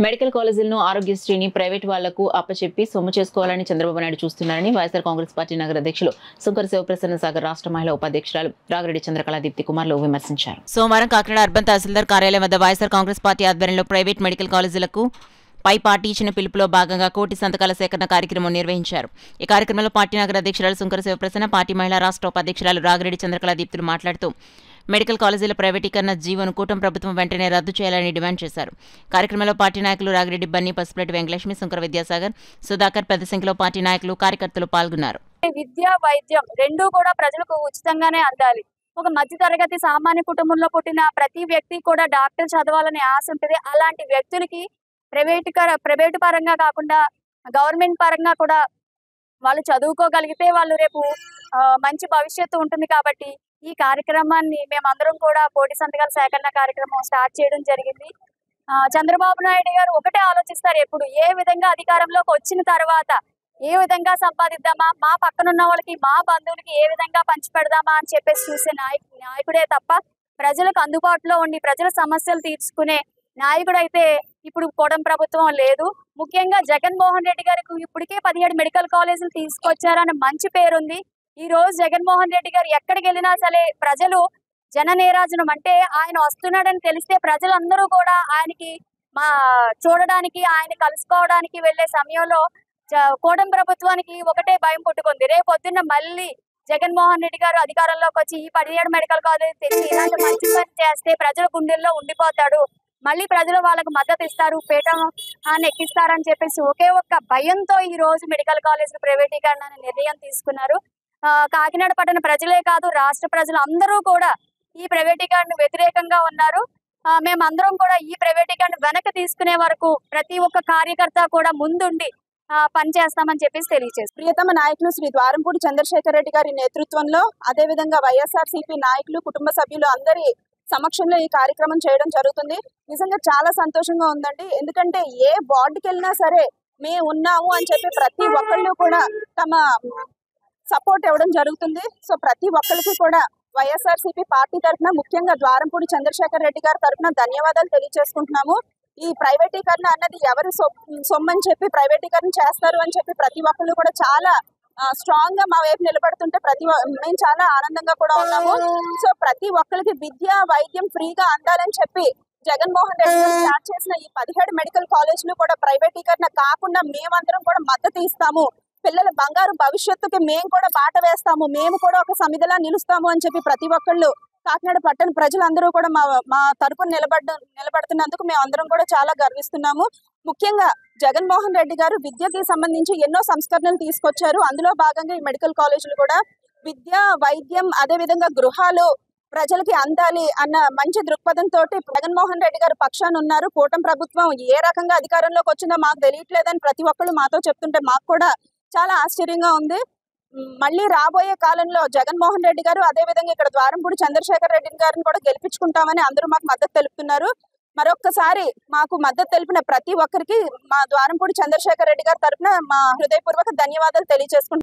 Medical కాలేజీలను ఆరోగ్యశ్రీని private వాళ్లకు అప్పచెప్పి సొమ్ము చేసుకోవాలని చంద్రబాబు నాయుడు చూస్తున్నారని వైఎస్ఆర్ కాంగ్రెస్ పార్టీ నగర అధ్యక్షులు సుంకర శివప్రసన్న సాగర్ రాష్ట్ర మహిళా ఉపాధ్యక్షురాలు రాగిరెడ్డి చంద్రకళ దీప్తి కుమార్లు విమర్శించారు. సోమవారం కాకినాడ అర్బన్ తహసీల్దార్ కార్యాలయం వద్ద వైఎస్ఆర్ కాంగ్రెస్ పార్టీ ఆధ్వర్యంలో ప్రైవేట్ మెడికల్ కాలేజీలకు పై పార్టీ ఇచ్చిన పిలుపులో భాగంగా కోటి సంతకాల సేకరణ కార్యక్రమం నిర్వహించారు. ఈ కార్యక్రమంలో పార్టీ నగర అధ్యక్షురాలు సుంకర శివప్రసన్న, పార్టీ మహిళా రాష్ట్ర ఉపాధ్యక్షురాలు రాగిరెడ్డి చంద్రకళ దీప్తులు మాట్లాడుతూ మెడికల్ కాలేజీల ప్రైవేటీకరణ జీవోను కూటమి ప్రభుత్వం వెంటనే రద్దు చేయాలని డిమాండ్ చేశారు. కార్యక్రమంలో పార్టీ నాయకులు రాగిరెడ్డి బన్నీ, పసుపులెట్టి వెంకటలక్ష్మి, సుంకర విద్యాసాగర్, సుధాకర్ పెద్ద సంఖ్యలో పార్టీ నాయకులు కార్యకర్తలు పాల్గొన్నారు. విద్య, వైద్యం రెండూ కూడా ప్రజలకు ఉచితంగానే అందాలి. ఒక మధ్యతరగతి సామాన్య కుటుంబంలో పుట్టిన ప్రతి వ్యక్తి కూడా డాక్టర్ చదవాలని ఆశ ఉంటుంది. అలాంటి వ్యక్తులకి ప్రైవేటు పరంగా కాకుండా గవర్నమెంట్ పరంగా కూడా వాళ్ళు చదువుకోగలిగితే వాళ్ళు రేపు మంచి భవిష్యత్తు ఉంటుంది. కాబట్టి ఈ కార్యక్రమాన్ని మేమందరం కూడా కోటి సంతకాల సేకరణ కార్యక్రమం స్టార్ట్ చేయడం జరిగింది. చంద్రబాబు నాయుడు గారు ఒకటే ఆలోచిస్తారు, ఎప్పుడు ఏ విధంగా అధికారంలోకి వచ్చిన తర్వాత ఏ విధంగా సంపాదిద్దామా, మా పక్కనున్న వాళ్ళకి, మా బంధువులకి ఏ విధంగా పంచిపెడదామా అని చెప్పేసి చూసే నాయకుడే తప్ప ప్రజలకు అందుబాటులో ఉండి ప్రజల సమస్యలు తీర్చుకునే నాయకుడు అయితే ఇప్పుడు కూటమి ప్రభుత్వం లేదు. ముఖ్యంగా జగన్మోహన్ రెడ్డి గారికి ఇప్పటికే 17 మెడికల్ కాలేజీలు తీసుకొచ్చారని మంచి పేరుంది. ఈ రోజు జగన్మోహన్ రెడ్డి గారు ఎక్కడికి వెళ్ళినా సరే ప్రజలు జననీరాజనం అంటే ఆయన వస్తున్నాడని తెలిస్తే ప్రజలందరూ కూడా ఆయనకి చూడడానికి, ఆయన కలుసుకోవడానికి వెళ్లే సమయంలో కూటమి ప్రభుత్వానికి ఒకటే భయం పుట్టుకుంది. రేపు పొద్దున్న మళ్ళీ జగన్మోహన్ రెడ్డి గారు అధికారంలోకి వచ్చి ఈ 17 మెడికల్ కాలేజీ తెచ్చి ఇలాంటి మంచి పని చేస్తే ప్రజల గుండెల్లో ఉండిపోతాడు, మళ్ళీ ప్రజలు వాళ్ళకు మద్దతు ఇస్తారు, పీఠాన్ని ఎక్కిస్తారని చెప్పేసి ఒకే ఒక్క భయంతో ఈ రోజు మెడికల్ కాలేజీలు ప్రైవేటీకరణ అనే నిర్ణయం తీసుకున్నారు. కాకినాడ పట్టణ ప్రజలే కాదు, రాష్ట్ర ప్రజలు అందరూ కూడా ఈ ప్రైవేటీకరణ వ్యతిరేకంగా ఉన్నారు. మేమందరం కూడా ఈ ప్రైవేటీకరణ వెనక్కి తీసుకునే వరకు ప్రతి ఒక్క కార్యకర్త కూడా ముందుండి పనిచేస్తామని చెప్పేసి తెలియజేస్తారు. ప్రియతమ నాయకులు శ్రీ ద్వారంపూడి చంద్రశేఖర్ రెడ్డి గారి నేతృత్వంలో, అదేవిధంగా వైఎస్ఆర్సీపీ నాయకులు, కుటుంబ సభ్యులు అందరి సమక్షంలో ఈ కార్యక్రమం చేయడం జరుగుతుంది. నిజంగా చాలా సంతోషంగా ఉందండి. ఎందుకంటే ఏ వార్డుకి వెళ్ళినా సరే మేము ఉన్నాము అని చెప్పి ప్రతి ఒక్కళ్ళు కూడా తమ సపోర్ట్ ఇవ్వడం జరుగుతుంది. సో ప్రతి ఒక్కరికి కూడా వైఎస్ఆర్సీపీ పార్టీ తరఫున, ముఖ్యంగా ద్వారంపూడి చంద్రశేఖర్ రెడ్డి గారి తరఫున ధన్యవాదాలు తెలియజేసుకుంటున్నాము. ఈ ప్రైవేటీకరణ అన్నది ఎవరు సొమ్మని చెప్పి ప్రైవేటీకరణ చేస్తారు అని చెప్పి ప్రతి ఒక్కళ్ళు కూడా చాలా స్ట్రాంగ్ గా మా వైపు నిలబడుతుంటే మేము చాలా ఆనందంగా కూడా ఉన్నాము. సో ప్రతి ఒక్కరికి విద్య, వైద్యం ఫ్రీగా అందాలని చెప్పి జగన్మోహన్ రెడ్డి గారు స్టార్ట్ చేసిన ఈ 17 మెడికల్ కాలేజీలు కూడా ప్రైవేటీకరణ కాకుండా మేమందరం కూడా మద్దతు ఇస్తాము. పిల్లల బంగారు భవిష్యత్తుకి మేము కూడా బాట వేస్తాము, మేము కూడా ఒక సమిధిలా నిలుస్తాము అని చెప్పి ప్రతి ఒక్కళ్ళు కాకినాడ పట్టణ ప్రజలందరూ కూడా మా తరపున నిలబడుతున్నందుకు మేము అందరం కూడా చాలా గర్విస్తున్నాము. ముఖ్యంగా జగన్మోహన్ రెడ్డి గారు విద్యకి సంబంధించి ఎన్నో సంస్కరణలు తీసుకొచ్చారు. అందులో భాగంగా ఈ మెడికల్ కాలేజీలు కూడా విద్య, వైద్యం, అదేవిధంగా గృహాలు ప్రజలకి అందాలి అన్న మంచి దృక్పథంతో జగన్మోహన్ రెడ్డి గారు పక్షాన ఉన్నారు. కూటమి ప్రభుత్వం ఏ రకంగా అధికారంలోకి వచ్చిందో మాకు తెలియట్లేదని ప్రతి ఒక్కళ్ళు మాతో చెప్తుంటే మాకు కూడా చాలా ఆశ్చర్యంగా ఉంది. మళ్ళీ రాబోయే కాలంలో జగన్మోహన్ రెడ్డి గారు, అదేవిధంగా ఇక్కడ ద్వారంపూడి చంద్రశేఖర్ రెడ్డి గారిని కూడా గెలిపించుకుంటామని అందరూ మాకు మద్దతు తెలుపుతున్నారు. మరొక్కసారి మాకు మద్దతు తెలిపిన ప్రతి ఒక్కరికి మా ద్వారంపూడి చంద్రశేఖర్ రెడ్డి గారి తరఫున మా హృదయపూర్వక ధన్యవాదాలు తెలియజేసుకుంటున్నాను.